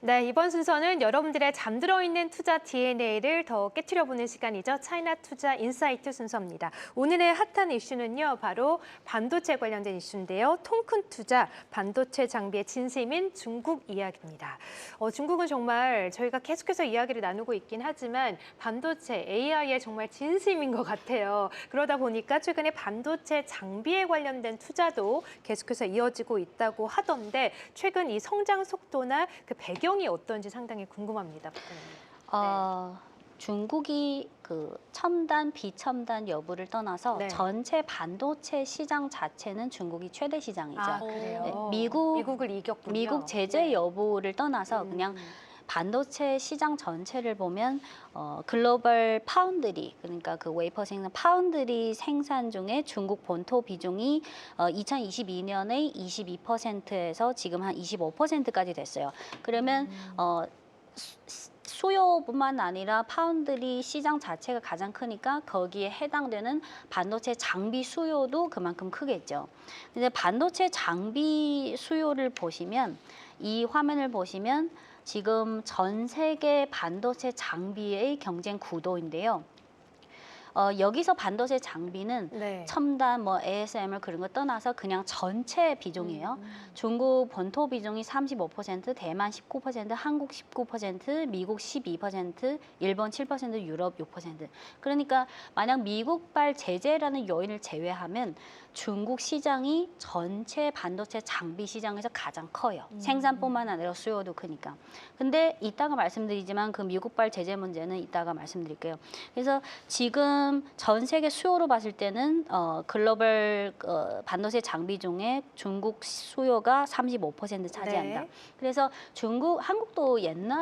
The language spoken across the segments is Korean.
네, 이번 순서는 여러분들의 잠들어 있는 투자 DNA를 더 깨트려보는 시간이죠. 차이나 투자 인사이트 순서입니다. 오늘의 핫한 이슈는요, 바로 반도체 관련된 이슈인데요. 통큰 투자, 반도체 장비의 진심인 중국 이야기입니다. 중국은 정말 저희가 계속해서 이야기를 나누고 있긴 하지만 반도체, AI에 정말 진심인 것 같아요. 그러다 보니까 최근에 반도체 장비에 관련된 투자도 계속해서 이어지고 있다고 하던데 최근 이 성장 속도나 그 배경이 어떤지 상당히 궁금합니다. 중국이 그 첨단, 비첨단 여부를 떠나서 네. 전체 반도체 시장 자체는 중국이 최대 시장이죠. 그래요? 네, 미국을 이겼군요. 미국 제재 네. 여부를 떠나서 그냥 반도체 시장 전체를 보면 글로벌 파운드리, 그러니까 그 웨이퍼 생산 파운드리 생산 중에 중국 본토 비중이 2022년에 22%에서 지금 한 25%까지 됐어요. 그러면 수요뿐만 아니라 파운드리 시장 자체가 가장 크니까 거기에 해당되는 반도체 장비 수요도 그만큼 크겠죠. 근데 반도체 장비 수요를 보시면 이 화면을 보시면 지금 전 세계 반도체 장비의 경쟁 구도인데요. 여기서 반도체 장비는 네. 첨단, ASMR 그런 거 떠나서 그냥 전체 비중이에요. 중국 본토 비중이 35%, 대만 19%, 한국 19%, 미국 12%, 일본 7%, 유럽 6%. 그러니까 만약 미국발 제재라는 요인을 제외하면 중국 시장이 전체 반도체 장비 시장에서 가장 커요. 생산뿐만 아니라 수요도 크니까. 근데 이따가 말씀드리지만 그 미국발 제재 문제는 이따가 말씀드릴게요. 그래서 지금 전 세계 수요로 봤을 때는 글로벌 반도체 장비 중에 중국 수요가 35% 차지한다. 네. 그래서 한국도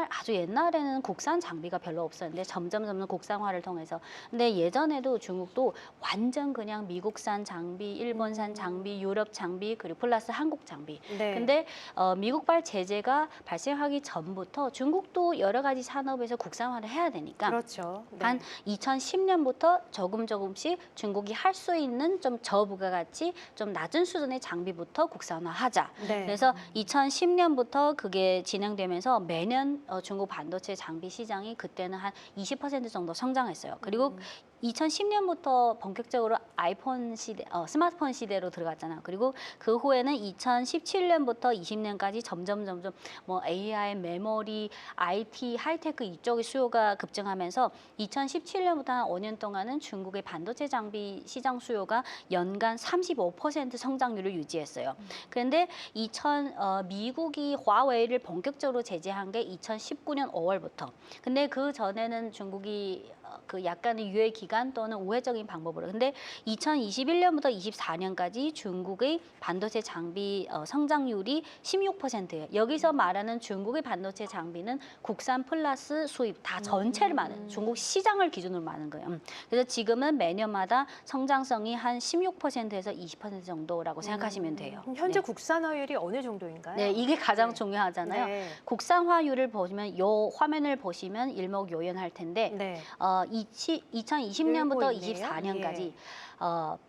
아주 옛날에는 국산 장비가 별로 없었는데 점점 국산화를 통해서. 근데 예전에도 중국도 완전 그냥 미국산 장비, 일본산 장비, 유럽 장비, 그리고 플러스 한국 장비. 네. 근데 미국발 제재가 발생하기 전부터 중국도 여러 가지 산업에서 국산화를 해야 되니까 그렇죠. 네. 한 2010년부터 조금씩 중국이 할 수 있는 좀 저부가가치 좀 낮은 수준의 장비부터 국산화하자. 네. 그래서 2010년부터 그게 진행되면서 매년 중국 반도체 장비 시장이 그때는 한 20% 정도 성장했어요. 그리고 2010년부터 본격적으로 아이폰 시대, 스마트폰 시대로 들어갔잖아요. 그리고 그 후에는 2017년부터 20년까지 점점 AI, 메모리, IT, 하이테크 이쪽의 수요가 급증하면서 2017년부터 한 5년 동안은 중국의 반도체 장비 시장 수요가 연간 35% 성장률을 유지했어요. 그런데 미국이 화웨이를 본격적으로 제재한 게 2019년 5월부터. 근데 그 전에는 중국이 그 약간의 유예 기간 또는 우회적인 방법으로. 근데 2021년부터 24년까지 중국의 반도체 장비 성장률이 16%예요. 여기서 말하는 중국의 반도체 장비는 국산 플러스 수입 다 전체를 말하는 중국 시장을 기준으로 말하는 거예요. 그래서 지금은 매년마다 성장성이 한 16%에서 20% 정도라고 생각하시면 돼요. 그럼 현재 네. 국산화율이 어느 정도인가요? 네, 이게 가장 네. 중요하잖아요. 네. 국산화율을 보시면 이 화면을 보시면 일목요연할 텐데 네. 2020년부터 늘고 있네요. 24년까지 예.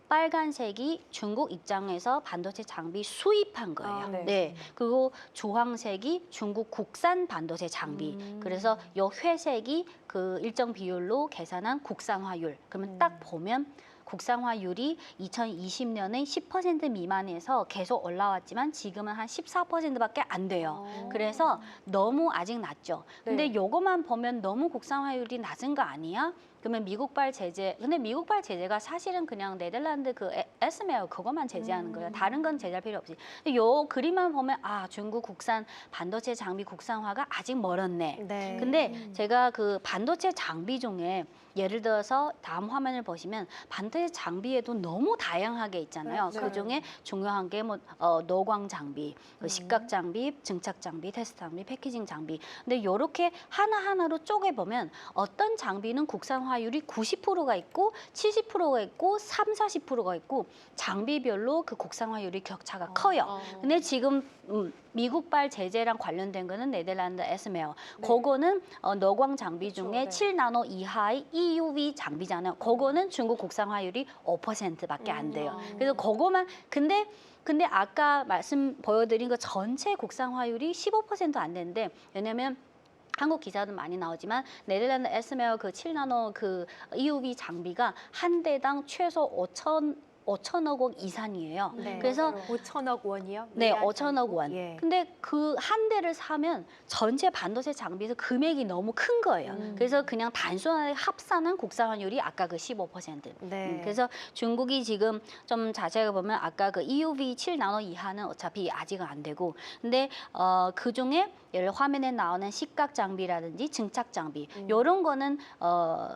빨간색이 중국 입장에서 반도체 장비 수입한 거예요. 네. 그리고 주황색이 중국 국산 반도체 장비. 그래서 이 회색이 그 일정 비율로 계산한 국산화율. 그러면 딱 보면 국산화율이 2020년에 10% 미만에서 계속 올라왔지만 지금은 한 14%밖에 안 돼요. 그래서 너무 아직 낮죠. 근데 네. 요거만 보면 너무 국산화율이 낮은 거 아니야? 그러면 미국발 제재, 근데 미국발 제재가 사실은 그냥 네덜란드 그 에스메어 그것만 제재하는 거예요. 다른 건 제재할 필요 없이. 근데 요 그림만 보면 중국 국산 반도체 장비 국산화가 아직 멀었네. 네. 근데 제가 그 반도체 장비 중에 예를 들어서 다음 화면을 보시면 반도체 장비에도 너무 다양하게 있잖아요. 네. 그중에 중요한 게 노광 장비, 식각 장비, 증착 장비, 테스트 장비, 패키징 장비. 근데 요렇게 하나하나로 쪼개보면 어떤 장비는 국산화율이 90%가 있고 70%가 있고 40%가 있고 장비별로 그 국산화율이 격차가 커요. 근데 지금 미국발 제재랑 관련된 거는 네덜란드 에스메어. 네. 그거는 노광 장비 그쵸, 중에 네. 7나노 이하의 EUV 장비잖아요. 그거는 중국 국산화율이 5%밖에 안 돼요. 그래서 그거만 근데 근데 아까 말씀 보여드린 거 전체 국산화율이 15%안 되는데 왜냐면 한국 기사도 많이 나오지만 네덜란드 에스메어 그 7나노 그 EUV 장비가 한 대당 최소 5천억 원 이상이에요. 네. 그래서 5천억 원이요? 네, 미안 5천억 원. 예. 근데 그 한 대를 사면 전체 반도체 장비에서 금액이 너무 큰 거예요. 그래서 그냥 단순하게 합산한 국산화율이 아까 그 15%. 네. 그래서 중국이 지금 좀 자세히 보면 아까 그 EUV 7나노 이하는 어차피 아직은 안 되고, 근데 그 중에 예를 화면에 나오는 시각 장비라든지 증착 장비 이런 거는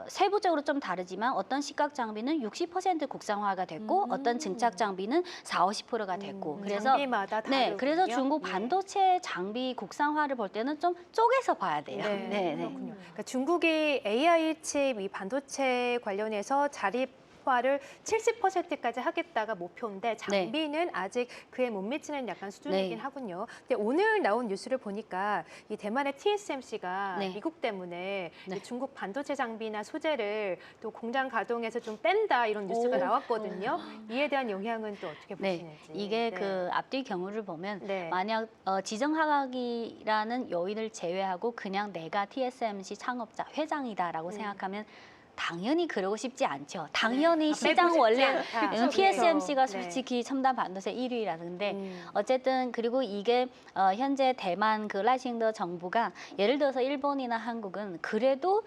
세부적으로 좀 다르지만 어떤 시각 장비는 60% 국산화가 됐고 어떤 증착 장비는 40~50%가 됐고 그래서 장비마다 다르군요. 네, 그래서 중국 예. 반도체 장비 국산화를 볼 때는 좀 쪼개서 봐야 돼요. 네, 네, 네. 그렇군요. 그러니까 중국이 AI 칩 이 반도체 관련해서 자립화를 70%까지 하겠다가 목표인데 장비는 아직 그에 못 미치는 약간 수준이긴 네. 하군요. 근데 오늘 나온 뉴스를 보니까 이 대만의 TSMC가 네. 미국 때문에 네. 이 중국 반도체 장비나 소재를 또 공장 가동해서 좀 뺀다 이런 뉴스가 나왔거든요. 이에 대한 영향은 또 어떻게 네, 보시는지. 이게 네. 그 앞뒤 경우를 보면 네. 만약 지정학이라는 요인을 제외하고 그냥 내가 TSMC 창업자 회장이다라고 생각하면 당연히 그러고 싶지 않죠. 당연히 아, 시장 빼고 싶지 원래 않다. TSMC가 네. 솔직히 첨단 반도체 1위라는데 어쨌든 그리고 이게 현재 대만 그 라이싱더 정부가 예를 들어서 일본이나 한국은 그래도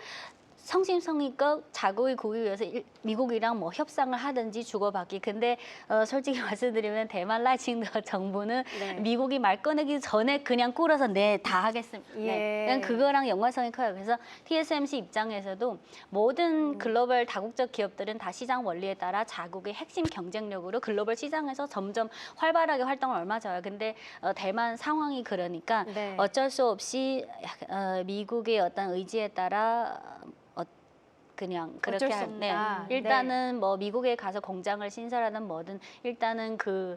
성심성의껏 자국을 구하기 위해서 미국이랑 뭐 협상을 하든지 주고받기. 근데 솔직히 말씀드리면 대만 라이칭더 정부는 네. 미국이 말 꺼내기 전에 그냥 꿇어서 네, 다 하겠습니다. 예. 네. 그냥 그거랑 연관성이 커요. 그래서 TSMC 입장에서도 모든 글로벌 다국적 기업들은 다 시장 원리에 따라 자국의 핵심 경쟁력으로 글로벌 시장에서 점점 활발하게 활동을 얼마 져요. 근데 대만 상황이 그러니까 네. 어쩔 수 없이 미국의 어떤 의지에 따라 그냥 그렇게 어쩔 수 없다. 일단은 뭐 미국에 가서 공장을 신설하든 뭐든 일단은 그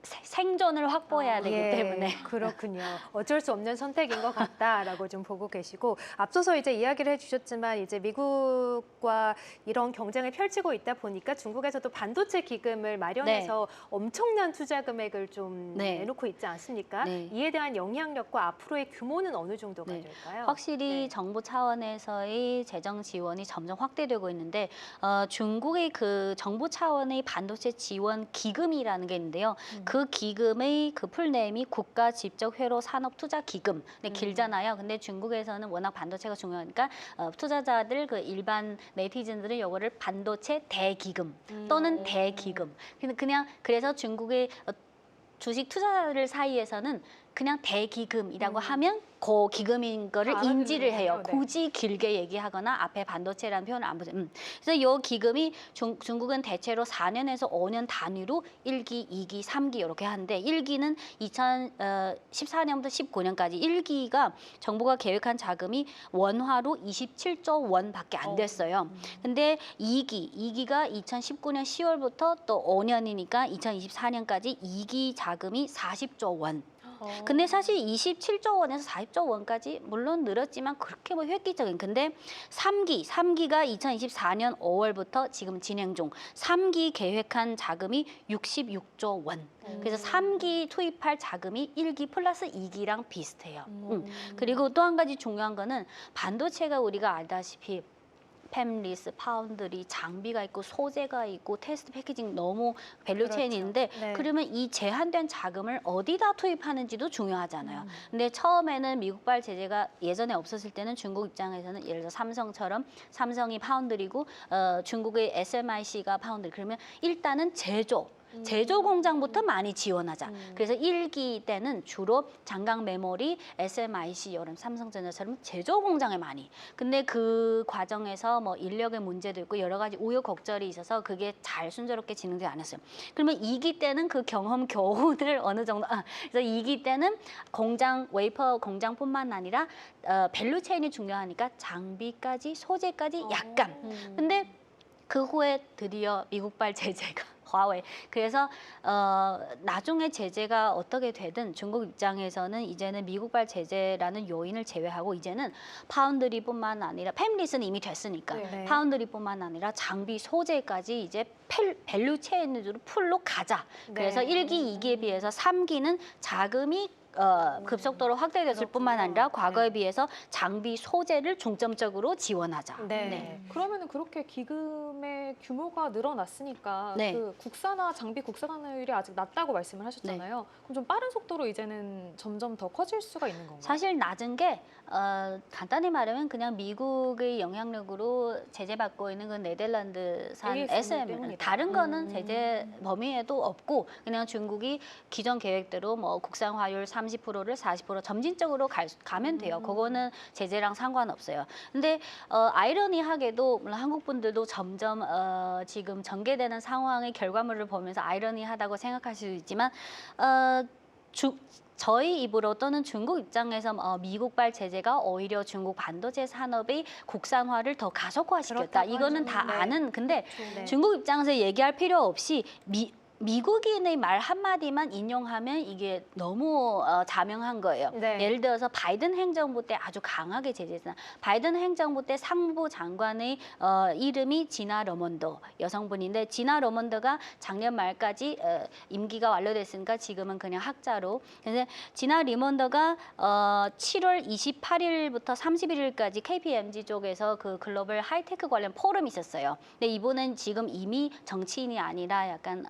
생존을 확보해야 되기 때문에 그렇군요. 어쩔 수 없는 선택인 것 같다라고 좀 보고 계시고 앞서서 이제 이야기를 해주셨지만 이제 미국과 이런 경쟁을 펼치고 있다 보니까 중국에서도 반도체 기금을 마련해서 엄청난 투자 금액을 좀 내놓고 있지 않습니까? 네. 이에 대한 영향력과 앞으로의 규모는 어느 정도가 될까요? 확실히 정부 차원에서의 재정 지원이 점점 확대되고 있는데 중국의 그 정부 차원의 반도체 지원 기금이라는 게 있는데요. 그 기금의 그 풀네임이 국가 직접 회로 산업 투자 기금. 근데 길잖아요. 근데 중국에서는 워낙 반도체가 중요하니까 투자자들 그 일반 네티즌들은 요거를 반도체 대기금 또는 대기금. 그냥 그래서 중국의 주식 투자자들 사이에서는 그냥 대기금이라고 하면 그 기금인 거를 인지를 해요. 네. 굳이 길게 얘기하거나 앞에 반도체라는 표현을 안 보죠. 그래서 이 기금이 중국은 대체로 4년에서 5년 단위로 1기, 2기, 3기 이렇게 하는데 1기는 2014년부터 19년까지 1기가 정부가 계획한 자금이 원화로 27조 원밖에 안 됐어요. 근데 2기가 2019년 10월부터 또 5년이니까 2024년까지 2기 자금이 40조 원. 근데 사실 27조 원에서 40조 원까지 물론 늘었지만 그렇게 뭐 획기적인. 근데 3기가 2024년 5월부터 지금 진행 중 3기 계획한 자금이 66조 원. 그래서 3기 투입할 자금이 1기 플러스 2기랑 비슷해요. 그리고 또 한 가지 중요한 거는 반도체가 우리가 알다시피 팹리스, 파운드리, 장비가 있고 소재가 있고 테스트 패키징 너무 밸류체인이 있는데 그러면 이 제한된 자금을 어디다 투입하는지도 중요하잖아요. 근데 처음에는 미국발 제재가 예전에 없었을 때는 중국 입장에서는 예를 들어 삼성처럼 삼성이 파운드리고 중국의 SMIC가 파운드리 그러면 일단은 제조 공장부터 많이 지원하자. 그래서 1기 때는 주로 장강 메모리, SMIC, 여름 삼성전자처럼 제조 공장에 많이. 근데 그 과정에서 뭐 인력의 문제도 있고 여러 가지 우여곡절이 있어서 그게 잘 순조롭게 진행되지 않았어요. 그러면 2기 때는 그 경험 교훈을 어느 정도 그래서 2기 때는 공장 웨이퍼 공장뿐만 아니라 밸류체인이 중요하니까 장비까지 소재까지 약간. 근데 그 후에 드디어 미국발 제재가 화웨이. 그래서 나중에 제재가 어떻게 되든 중국 입장에서는 이제는 미국발 제재라는 요인을 제외하고 이제는 파운드리뿐만 아니라 팹리스는 이미 됐으니까 네. 파운드리뿐만 아니라 장비 소재까지 이제 밸류 체인으로 풀로 가자. 그래서 네. 1기, 2기에 비해서 3기는 자금이 급속도로 확대됐을 뿐만 아니라 과거에 비해서 장비 소재를 중점적으로 지원하자. 네. 그러면은 그렇게 기금의 규모가 늘어났으니까 네. 그 국산화 장비 국산화율이 아직 낮다고 말씀을 하셨잖아요. 그럼 좀 빠른 속도로 이제는 점점 더 커질 수가 있는 건가요? 사실 낮은 게 간단히 말하면 그냥 미국의 영향력으로 제재받고 있는 그 네덜란드산 ASML SM 때문이다. 다른 거는 제재 범위에도 없고 그냥 중국이 기존 계획대로 뭐 국산화율 30%를 40% 점진적으로 가면 돼요. 그거는 제재랑 상관없어요. 근데 아이러니하게도 물론 한국 분들도 점점 지금 전개되는 상황의 결과물을 보면서 아이러니하다고 생각하실 수 있지만 저희 입으로 또는 중국 입장에서 미국발 제재가 오히려 중국 반도체 산업의 국산화를 더 가속화시켰다. 그렇다고 이거는 하죠. 다 네. 아는 근데 네. 중국 입장에서 얘기할 필요 없이 미국인의 말 한마디만 인용하면 이게 너무 자명한 거예요. 네. 예를 들어서 바이든 행정부 때 아주 강하게 제재했잖아요. 바이든 행정부 때 상무부 장관의 이름이 지나 러먼더 여성분인데 지나 러먼더가 작년 말까지 임기가 완료됐으니까 지금은 그냥 학자로. 근데 지나 리먼더가 7월 28일부터 31일까지 KPMG 쪽에서 그 글로벌 하이테크 관련 포럼이 있었어요. 근데 이분은 지금 이미 정치인이 아니라 약간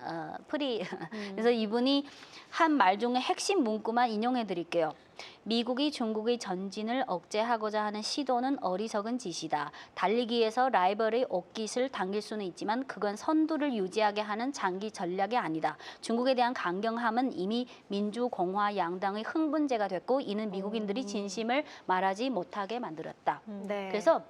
프리. 그래서 이분이 한 말 중에 핵심 문구만 인용해 드릴게요. 미국이 중국의 전진을 억제하고자 하는 시도는 어리석은 짓이다. 달리기에서 라이벌의 옷깃을 당길 수는 있지만 그건 선두를 유지하게 하는 장기 전략이 아니다. 중국에 대한 강경함은 이미 민주공화 양당의 흥분제가 됐고 이는 미국인들이 진심을 말하지 못하게 만들었다. 네. 그래서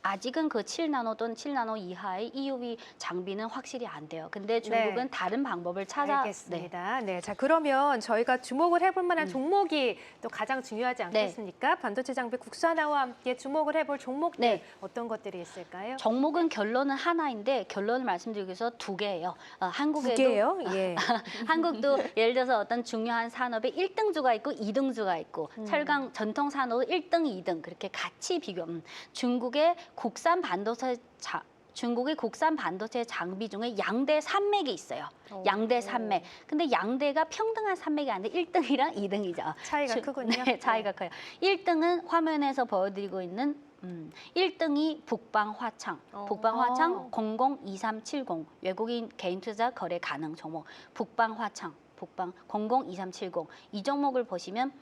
아직은 그 7나노 또는 7나노 이하의 EUV 장비는 확실히 안 돼요. 근데 중국은 네. 다른 방법을 찾아. 알겠습니다. 네. 자, 그러면 저희가 주목을 해볼 만한 종목이 또 가장 중요하지 네. 않겠습니까? 반도체 장비 국산화와 함께 주목을 해볼 종목들 네. 어떤 것들이 있을까요? 종목은 결론은 하나인데 결론을 말씀드리기 위해서 두 개예요. 한국에도 두 개요? 예. 한국도 예를 들어서 어떤 중요한 산업에 1등주가 있고 2등주가 있고 철강 전통 산업은 1등, 2등 그렇게 같이 비교. 중국의 중국의 국산 반도체 장비 중에 양대 산맥이 있어요. 양대 산맥. 근데 양대가 평등한 산맥이 아닌데 1등이랑 2등이죠. 차이가 크군요. 네, 차이가 커요. 1등은 화면에서 보여드리고 있는 1등이 북방화창, 북방화창 002370 외국인 개인 투자 거래 가능 종목 북방화창, 북방 002370 이 종목을 보시면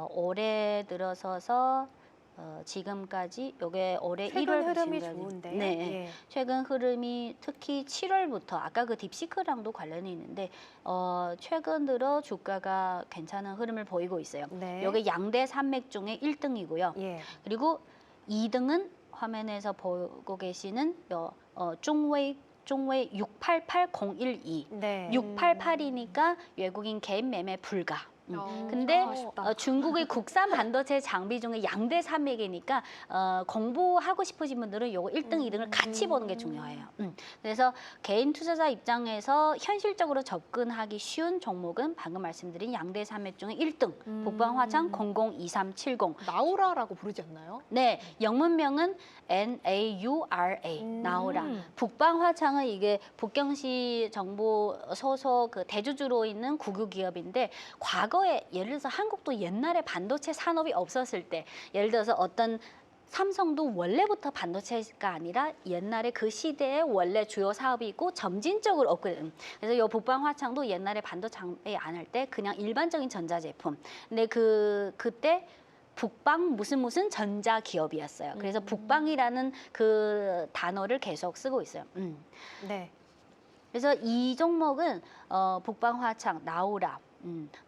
올해 들어서서 지금까지 요게 올해 최근 1월 흐름이 지금까지. 좋은데요. 네, 예. 최근 흐름이 특히 7월부터 아까 그 딥시크랑도 관련이 있는데 최근 들어 주가가 괜찮은 흐름을 보이고 있어요. 네. 요게 양대 산맥 중에 1등이고요. 예. 그리고 2등은 화면에서 보고 계시는 중웨이 688012. 네. 688이니까 외국인 개인 매매 불가. 근데 아쉽다. 중국의 국산 반도체 장비 중에 양대 산맥이니까 공부하고 싶으신 분들은 요거 1등, 2등을 같이 보는 게 중요해요. 그래서 개인 투자자 입장에서 현실적으로 접근하기 쉬운 종목은 방금 말씀드린 양대 산맥 중에 1등 북방화창 002370. 나우라라고 부르지 않나요? 네, 영문명은 NAURA 나우라. 북방화창은 이게 북경시 정부 소속 그 대주주로 있는 국유 기업인데 과거에 예를 들어서 한국도 옛날에 반도체 산업이 없었을 때 예를 들어서 어떤 삼성도 원래부터 반도체가 아니라 옛날에 그 시대에 원래 주요 사업이 있고 점진적으로 업그레이드. 그래서 이 북방화창도 옛날에 반도체 장비 안 할 때 그냥 일반적인 전자제품. 근데 그때 북방 무슨 전자 기업이었어요. 그래서 북방이라는 그 단어를 계속 쓰고 있어요. 네. 그래서 이 종목은 북방화창, 나우라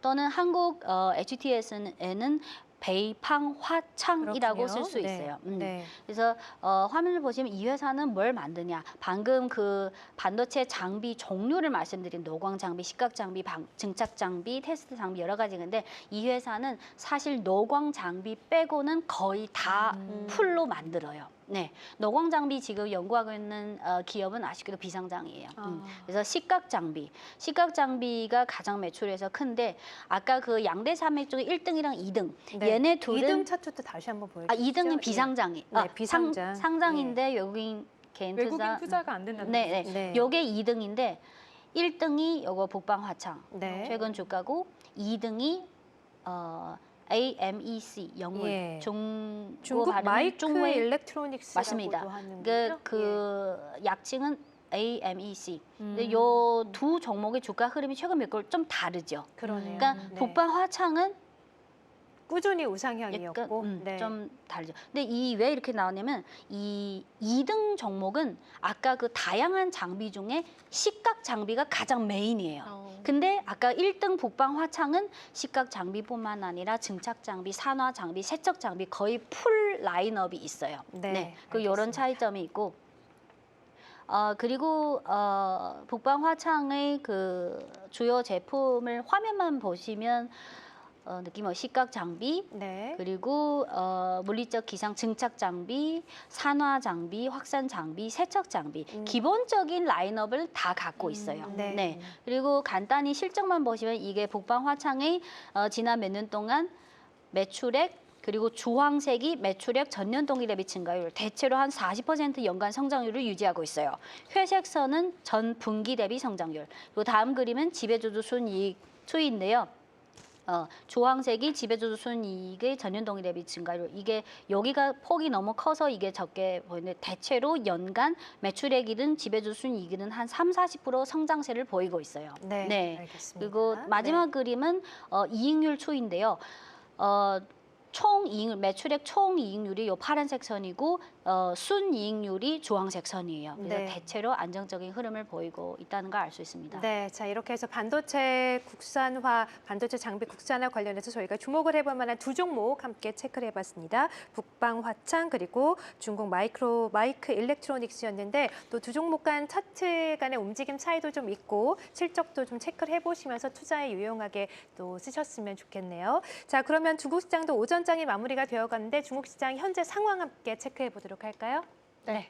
또는 한국 HTS에는 베이팡화창이라고 쓸 수 있어요. 네. 그래서 화면을 보시면 이 회사는 뭘 만드냐. 방금 그 반도체 장비 종류를 말씀드린 노광 장비, 식각 장비, 증착 장비, 테스트 장비 여러 가지인데 이 회사는 사실 노광 장비 빼고는 거의 다 풀로 만들어요. 네, 노광 장비 지금 연구하고 있는 기업은 아쉽게도 비상장이에요. 아. 그래서 시각 장비가 가장 매출에서 큰데 아까 그 양대 산맥 중에 1등이랑 2등 네. 얘네 둘은 2등 차트도 다시 한번 아, 보여주시죠. 2등은 비상장이. 네, 비상장. 상장인데 외국인 개인 외국인 투자. 투자가 안 된다는 네, 거죠. 네. 네. 요게 2등인데 1등이 요거 북방화창. 네. 최근 주가고 2등이 AMEC 영문 예. 중국 중국 마이크 중웨이 일렉트로닉스라고도 맞습니다. 하는 그 약칭은 AMEC. 근데 음. 요 두 종목의 주가 흐름이 최근 몇 개월 좀 다르죠. 그러네요. 그러니까 네. 북방화창은 꾸준히 약간 우상향이었고 네. 좀 다르죠. 근데 이 왜 이렇게 나오냐면 이 2등 종목은 아까 그 다양한 장비 중에 시각 장비가 가장 메인이에요. 근데 아까 1등 북방 화창은 시각 장비뿐만 아니라 증착 장비, 산화 장비, 세척 장비 거의 풀 라인업이 있어요. 네, 그 이런 알겠습니다. 차이점이 있고 그리고 북방 화창의 그 주요 제품을 화면만 보시면 느낌 시각 장비 네. 그리고 물리적 기상 증착 장비, 산화 장비, 확산 장비, 세척 장비 기본적인 라인업을 다 갖고 있어요. 네. 그리고 간단히 실적만 보시면 이게 북방 화창의 지난 몇 년 동안 매출액 그리고 주황색이 매출액 전년 동기 대비 증가율 대체로 한 40% 연간 성장률을 유지하고 있어요. 회색선은 전 분기 대비 성장률. 그리고 다음 그림은 지배주주 순이익 추이인데요. 주황색이 지배주주 순이익의 전년 동기 대비 증가율. 이게 여기가 폭이 너무 커서 이게 적게 보이는데 대체로 연간 매출액이든 지배주주 순이익이든 한 30-40% 성장세를 보이고 있어요. 네. 알겠습니다. 그리고 마지막 네. 그림은 이익률 추이인데요. 총 이익 매출액 총 이익률이 요 파란색 선이고 순이익률이 주황색 선이에요. 그래서 네. 대체로 안정적인 흐름을 보이고 있다는 걸 알 수 있습니다. 네, 자 이렇게 해서 반도체 국산화, 반도체 장비 국산화 관련해서 저희가 주목을 해볼 만한 두 종목 함께 체크를 해봤습니다. 북방화창 그리고 중국 마이크 일렉트로닉스였는데 또 두 종목 간 차트 간의 움직임 차이도 좀 있고 실적도 좀 체크를 해보시면서 투자에 유용하게 또 쓰셨으면 좋겠네요. 자 그러면 중국 시장도 오전장이 마무리가 되어가는데 중국 시장 현재 상황 함께 체크해 보도록 할까요? 네.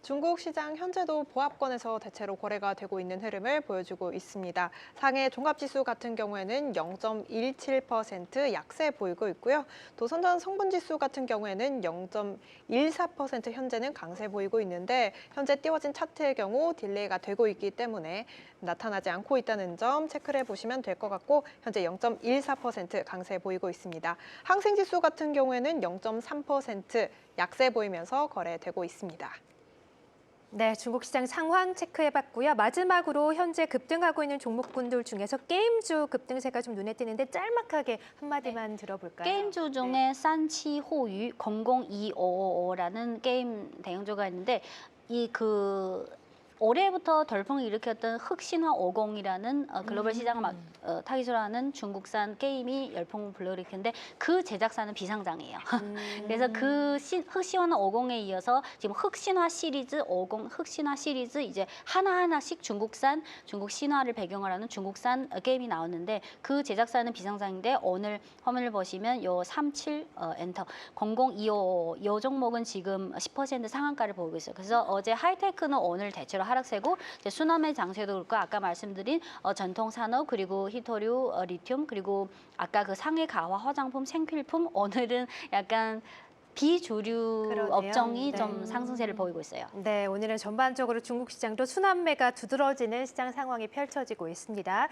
중국 시장 현재도 보합권에서 대체로 거래가 되고 있는 흐름을 보여주고 있습니다. 상해 종합지수 같은 경우에는 0.17% 약세 보이고 있고요. 또 선전 성분지수 같은 경우에는 0.14% 현재는 강세 보이고 있는데 현재 띄워진 차트의 경우 딜레이가 되고 있기 때문에 나타나지 않고 있다는 점 체크를 해보시면 될 것 같고 현재 0.14% 강세 보이고 있습니다. 항생지수 같은 경우에는 0.3% 약세 보이면서 거래되고 있습니다. 네, 중국 시장 상황 체크해봤고요. 마지막으로 현재 급등하고 있는 종목군들 중에서 게임주 급등세가 좀 눈에 띄는데 짤막하게 한마디만 들어볼까요? 게임주 중에 산치호유 002555라는 게임 대형주가 있는데 올해부터 돌풍을 일으켰던 흑신화 50이라는 글로벌 시장을 타깃으로 하는 중국산 게임이 열풍을 불러일으켰는데 그 제작사는 비상장이에요. 그래서 그 흑신화 50에 이어서 지금 흑신화 시리즈 50, 흑신화 시리즈 이제 하나하나씩 중국 신화를 배경으로 하는 중국산 게임이 나왔는데 그 제작사는 비상장인데 오늘 화면을 보시면 요 37 엔터 0025 요 종목은 지금 10% 상한가를 보이고 있어요. 그래서 어제 하이테크는 오늘 대체로 하락세고 이제 수남의 장세도 그렇고 아까 말씀드린 전통 산업 그리고 히토류, 리튬 그리고 아까 그 상해 가화 화장품 생필품 오늘은 약간 비주류 그러네요. 업종이 네. 좀 상승세를 보이고 있어요. 네, 오늘은 전반적으로 중국 시장도 순환매가 두드러지는 시장 상황이 펼쳐지고 있습니다.